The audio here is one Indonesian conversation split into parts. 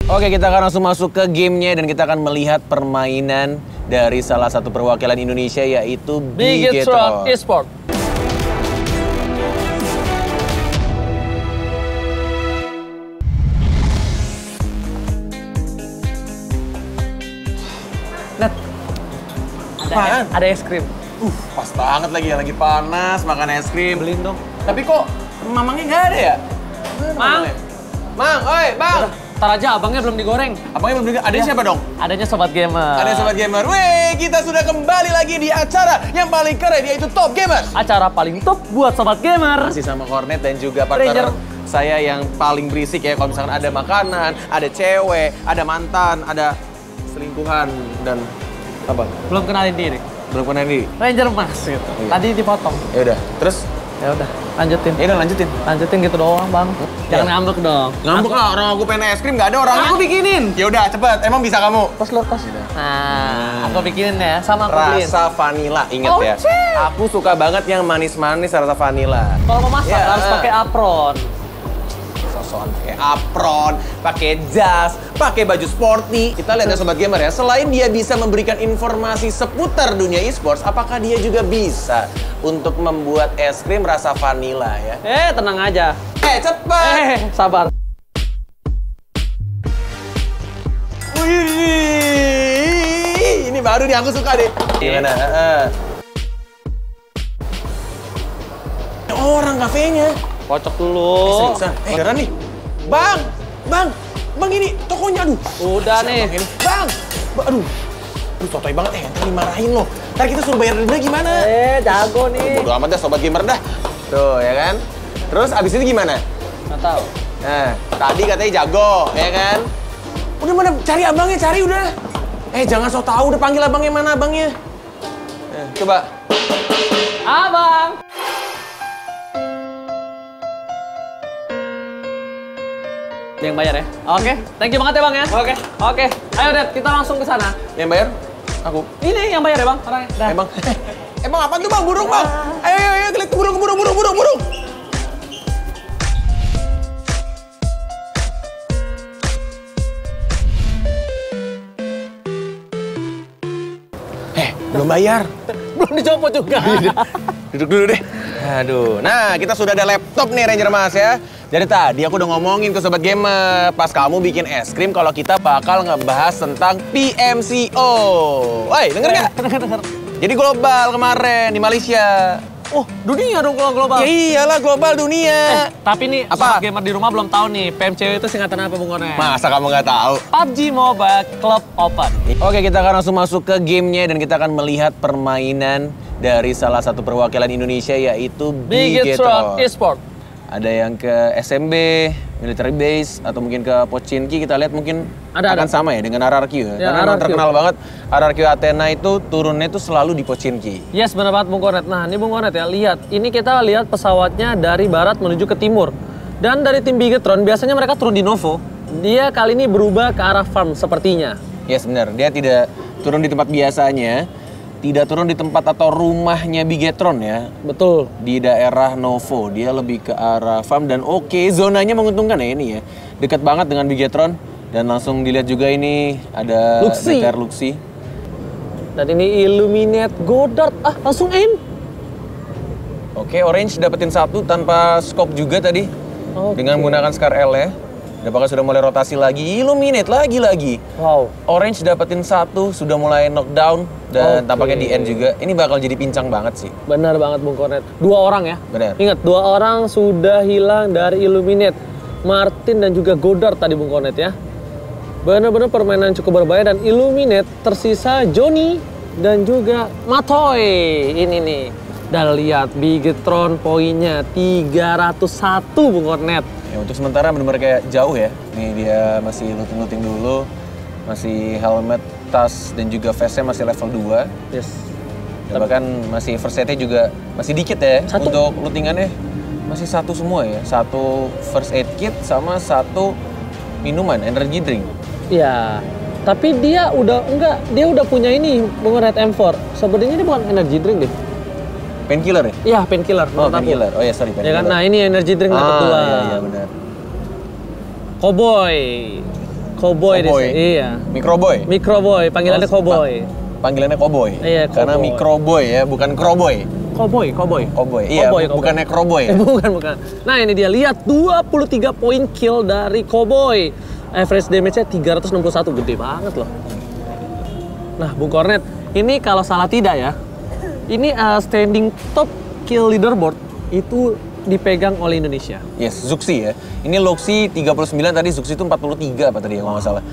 Oke, kita akan langsung masuk ke gamenya dan kita akan melihat permainan dari salah satu perwakilan Indonesia yaitu Bigetron Esport. Net, ada es krim. Pas banget lagi panas makan es krim. Beliin dong. Tapi kok mamangnya nggak ada ya? Mang, Mang, oi, Bang. Ntar aja abangnya belum digoreng. Abangnya belum ada siapa dong? Adanya Sobat Gamer. Ada Sobat Gamer. Weh, kita sudah kembali lagi di acara yang paling keren yaitu Top Gamers. Acara paling top buat Sobat Gamer. Masih sama Cornet dan juga partner saya yang paling berisik ya. Kalau misalkan ada makanan, ada cewek, ada mantan, ada selingkuhan dan apa? Belum kenalin diri. Belum pernah di. Ranger Mas gitu. Iya. Tadi dipotong. Ya udah, terus Ya udah, lanjutin. ya udah lanjutin. Lanjutin gitu doang, Bang. Jangan ngambek dong. Ngambek lah, orang aku pengen es krim nggak ada orangnya. Aku bikinin. Ya udah, cepet. Emang bisa kamu? Tos lo, tos. Nah, aku bikinin ya, sama aku beliin. Rasa vanila, inget Oh, ya. cik. Aku suka banget yang manis-manis rasa vanila. Kalau mau masak Ya. harus pakai apron. Sosokan pakai apron, pakai jas, pakai baju sporty. Kita lihat ya Sobat Gamer ya, selain dia bisa memberikan informasi seputar dunia e-sports, apakah dia juga bisa untuk membuat es krim rasa vanila ya? Tenang aja. Cepet! Sabar. Wih, ini baru nih aku suka deh. Gimana? Orang kafenya. Kocok dulu. Seriusan? Beneran nih? Bang! Bang ini tokonya, aduh. Udah nih. Bang! Aduh, sotoy banget ntar dimarahin loh. Ntar kita suruh bayar denda gimana? Jago nih. Bodo amat dah Sobat Gamer dah. Tuh, ya kan? Terus abis itu gimana? Nggak tahu. Nah, tadi katanya jago, ya kan? Udah mana, cari abangnya, cari udah. Jangan so tau, udah panggil abangnya, mana abangnya? Coba. Abang! Dia yang bayar ya? Oke, thank you banget ya Bang ya. Oke. Ayo Dad, kita langsung ke sana. Yang bayar? Aku. Ini yang bayar ya Bang, orangnya. Dah. Emang apa tuh Bang? Burung Bang? Ayo, klik burung. Belum bayar. Belum dicopot juga. Duduk dulu deh. Aduh, nah kita sudah ada laptop nih Ranger Mas ya. Dari tadi aku udah ngomongin ke Sobat Gamer, pas kamu bikin es krim kalau kita bakal ngebahas tentang PMCO. Woi, denger nggak? Denger. Jadi global kemarin di Malaysia. Oh, dunia dong kalau global. Ya iyalah global dunia. Tapi nih, Apa? Sobat Gamer di rumah belum tahu nih, PMCO itu singkatan apa Bung Kornet? Masa kamu nggak tahu? PUBG Mobile Club Open. Oke, kita akan langsung masuk ke gamenya dan kita akan melihat permainan dari salah satu perwakilan Indonesia yaitu Bigetron Esport. Ada yang ke SMB, Military Base, atau mungkin ke Pochinki. Kita lihat mungkin akan sama ya dengan RRQ ya. Karena memang terkenal banget RRQ Athena itu turunnya itu selalu di Pochinki. Yes, benar banget Bung Kornet. Nah, ini Bung Kornet ya, lihat. Ini kita lihat pesawatnya dari barat menuju ke timur. Dan dari tim Bigetron, biasanya mereka turun di Novo. Dia kali ini berubah ke arah farm sepertinya. Yes, benar. Dia tidak turun di tempat biasanya. Tidak turun di tempat atau rumahnya Bigetron ya. Betul. Di daerah Novo, dia lebih ke arah farm dan oke, zonanya menguntungkan ya ini ya. Dekat banget dengan Bigetron dan langsung dilihat juga ini ada Luxi. DTR Luxi. Dan ini Illuminate Goddard. Langsung aim. Oke, Orange dapetin satu tanpa scope juga tadi. Dengan menggunakan Scar L ya. Apakah sudah mulai rotasi lagi? Illuminate lagi. Wow. Orange dapetin satu, sudah mulai knockdown dan tampaknya di end juga. Ini bakal jadi pincang banget sih. Benar banget Bung Kornet. 2 orang ya. Benar. Ingat, 2 orang sudah hilang dari Illuminate. Martin dan juga Goddard tadi Bung Kornet ya. Benar-benar permainan cukup berbahaya dan Illuminate tersisa Johnny dan juga Matoy. Ini nih. Dan lihat Bigetron poinnya 301 Bung Kornet. Ya, untuk sementara benar-benar kayak jauh ya. Nih dia masih looting-looting dulu. Masih helmet, tas, dan juga vestnya masih level 2. Yes. Dan bahkan masih first aid-nya juga masih dikit ya. Satu. Untuk lootingannya masih satu semua ya. 1 first aid kit sama 1 minuman, energy drink. Iya. Tapi dia udah punya ini Bung Kornet M4. Sebenarnya ini bukan energy drink deh. Painkiller ya? Iya, painkiller. Oh, painkiller. Oh ya, sorry, Ya painkiller. kan, nah ini energy drink dapat 2. Iya, benar. Cowboy. Cowboy deh. Cowboy. Iya. Microboy. Microboy, panggilannya Cowboy. Panggilannya Cowboy. Iya, Karena Cowboy. Microboy ya, bukan Crowboy. Cowboy. Cowboy. Iya, bukannya Crowboy ya. Bukan. Nah, ini dia, lihat 23 poin kill dari Cowboy. Average damage-nya 361, gede banget loh. Nah, Bung Kornet, ini kalau salah tidak ya, ini standing top kill leaderboard itu dipegang oleh Indonesia. Yes, Zuxi ya. Ini Loxi 39 tadi, Zuxi itu 43 apa tadi ya kalau nggak salah.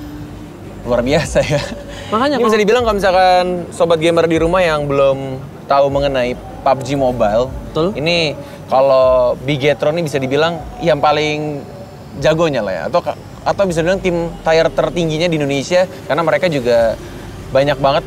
Luar biasa ya. Makanya ini bisa dibilang kalau misalkan sobat gamer di rumah yang belum tahu mengenai PUBG Mobile, betul. Ini kalau Bigetron ini bisa dibilang yang paling jagonya lah ya, atau bisa dibilang tim tier tertingginya di Indonesia karena mereka juga banyak banget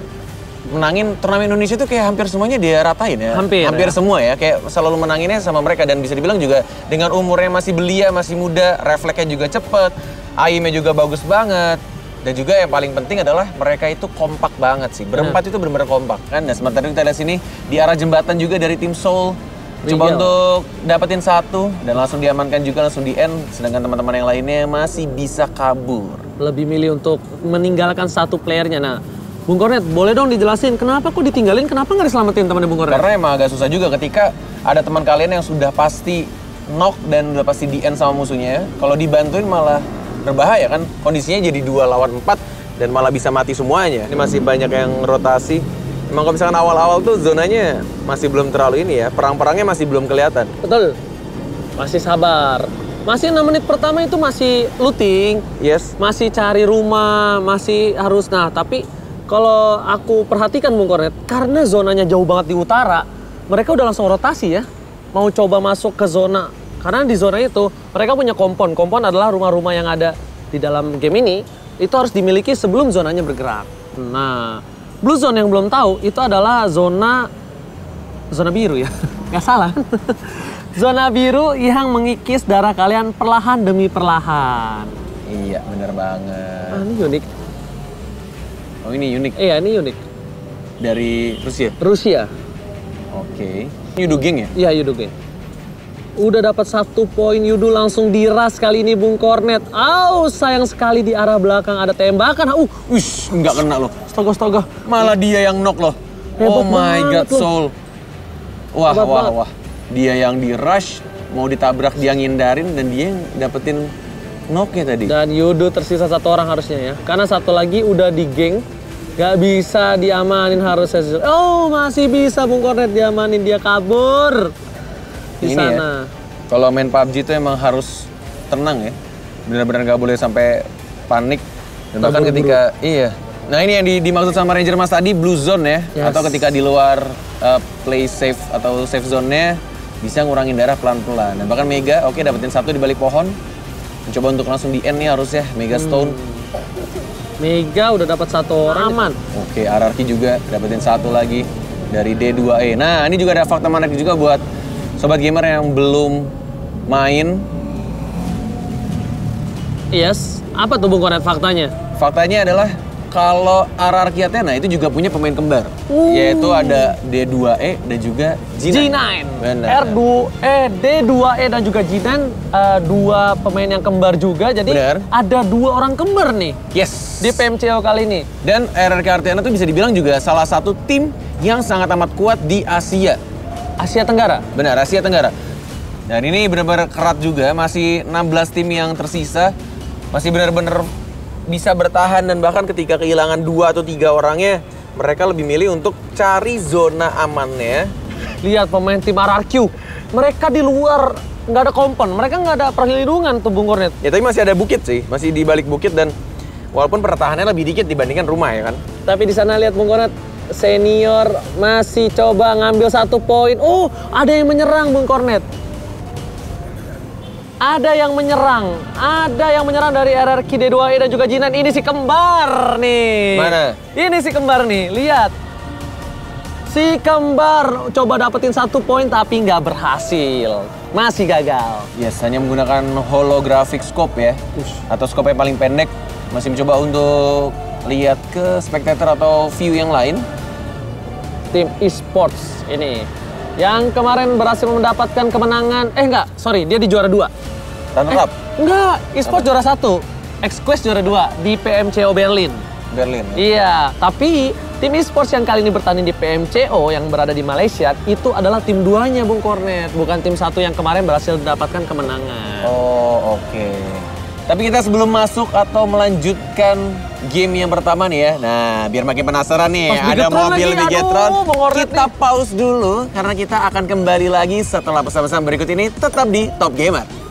menangin turnamen Indonesia tuh kayak hampir semuanya dia ratain ya. Hampir ya. Semua ya, kayak selalu menanginnya sama mereka dan bisa dibilang juga dengan umurnya masih belia, masih muda, refleksnya juga cepet, aimnya juga bagus banget. Dan juga yang paling penting adalah mereka itu kompak banget sih. Berempat itu benar-benar kompak kan. Dan sementara kita lihat sini di arah jembatan juga dari tim Seoul coba untuk dapetin satu dan langsung diamankan juga, langsung di end. Sedangkan teman-teman yang lainnya masih bisa kabur. Lebih milih untuk meninggalkan satu playernya. Nah, Bung Kornet, boleh dong dijelasin kenapa kok ditinggalin, kenapa nggak diselamatin temannya Bung Kornet? Karena emang agak susah juga ketika ada teman kalian yang sudah pasti knock dan udah pasti di end sama musuhnya. Kalau dibantuin malah berbahaya kan, kondisinya jadi 2 lawan 4 dan malah bisa mati semuanya. Ini masih banyak yang rotasi. Emang kalau misalkan awal-awal tuh zonanya masih belum terlalu ini ya, perang-perangnya masih belum kelihatan. Betul, masih sabar. Masih 6 menit pertama itu masih looting, Yes. masih cari rumah, masih harus. Nah, tapi kalau aku perhatikan Bung Kornet, karena zonanya jauh banget di utara, mereka udah langsung rotasi ya, mau coba masuk ke zona. Karena di zona itu mereka punya kompon. Kompon adalah rumah-rumah yang ada di dalam game ini, itu harus dimiliki sebelum zonanya bergerak. Nah, Blue Zone yang belum tahu itu adalah zona biru ya, nggak salah. Zona biru yang mengikis darah kalian perlahan demi perlahan. Iya, bener banget. Ah, ini unik. Oh, ini unik. Iya, ini unik. Dari Rusia? Rusia. Oke. Yudu Geng ya? Iya, Yudu Geng. Udah dapat 1 poin, Yudu langsung diras kali ini Bung Kornet. Sayang sekali di arah belakang ada tembakan. Wish, nggak kena loh. Astaga. Malah dia yang knock loh. Hebat Oh my god, banget loh. Soul. Wah. Hebat banget. Dia yang di rush, mau ditabrak dia ngindarin dan dia yang dapetin knocknya tadi. Dan Yudu tersisa 1 orang harusnya ya. Karena 1 lagi udah di geng. Gak bisa diamanin harusnya. Oh, masih bisa Bung Kornet diamanin, dia kabur. Di Ini sana. ya, kalau main PUBG itu emang harus tenang ya. Benar-benar nggak boleh sampai panik. Dan bahkan ketika iya. Nah, ini yang dimaksud sama Ranger Mas tadi, blue zone ya. Yes. Atau ketika di luar play safe atau safe zone-nya bisa ngurangin darah pelan-pelan. Dan bahkan Mega, oke, dapetin 1 di balik pohon. Mencoba untuk langsung di end nih harusnya Mega Stone. Mega udah dapat 1 orang aman. Oke, RRQ juga dapetin 1 lagi dari D2E. Nah, ini juga ada fakta menarik juga buat sobat gamer yang belum main. Yes. Apa tuh Bung Kornet faktanya? Faktanya adalah kalau RRQ Athena itu juga punya pemain kembar. Yaitu ada D2E dan juga G9. Benar. D2E dan juga G9, 2 pemain yang kembar juga. Jadi Benar. ada 2 orang kembar nih Yes. di PMCO kali ini. Dan RRQ Athena itu bisa dibilang juga salah satu tim yang sangat amat kuat di Asia. Asia Tenggara. Benar, Asia Tenggara. Dan ini benar-benar kerat juga, masih 16 tim yang tersisa. Masih benar-benar bisa bertahan dan bahkan ketika kehilangan 2 atau 3 orangnya, mereka lebih milih untuk cari zona amannya. Lihat pemain tim RRQ. Mereka di luar nggak ada kompon, mereka nggak ada perlindungan tuh Bung Kornet. Ya tapi masih ada bukit sih, masih di balik bukit dan walaupun pertahanannya lebih dikit dibandingkan rumah ya kan. Tapi di sana lihat Bung Kornet, senior masih coba ngambil 1 poin. Oh, ada yang menyerang Bung Kornet. Ada yang menyerang dari RRQ D2E dan juga Jinan. Ini si kembar nih. Mana? Ini si kembar nih, lihat. Si kembar coba dapetin 1 poin tapi nggak berhasil. Masih gagal. Yes, hanya menggunakan holographic scope ya. Atau scope yang paling pendek. Masih mencoba untuk lihat ke spectator atau view yang lain. Tim esports ini yang kemarin berhasil mendapatkan kemenangan. Dia di juara 2. Runner up. Enggak, esports juara 1. X-Quest juara 2 di PMCO Berlin. Berlin. Ya? Iya, tapi tim e-sports yang kali ini bertanding di PMCO yang berada di Malaysia itu adalah tim 2-nya Bung Kornet, bukan tim 1 yang kemarin berhasil mendapatkan kemenangan. Oh, oke. Tapi kita sebelum masuk atau melanjutkan game yang pertama nih ya. Nah, biar makin penasaran nih, Pas ada Bigetron mobil lagi, Bigetron. aduh, Bung Kornet Kita pause dulu karena kita akan kembali lagi setelah pesan-pesan berikut ini, tetap di Top Gamer.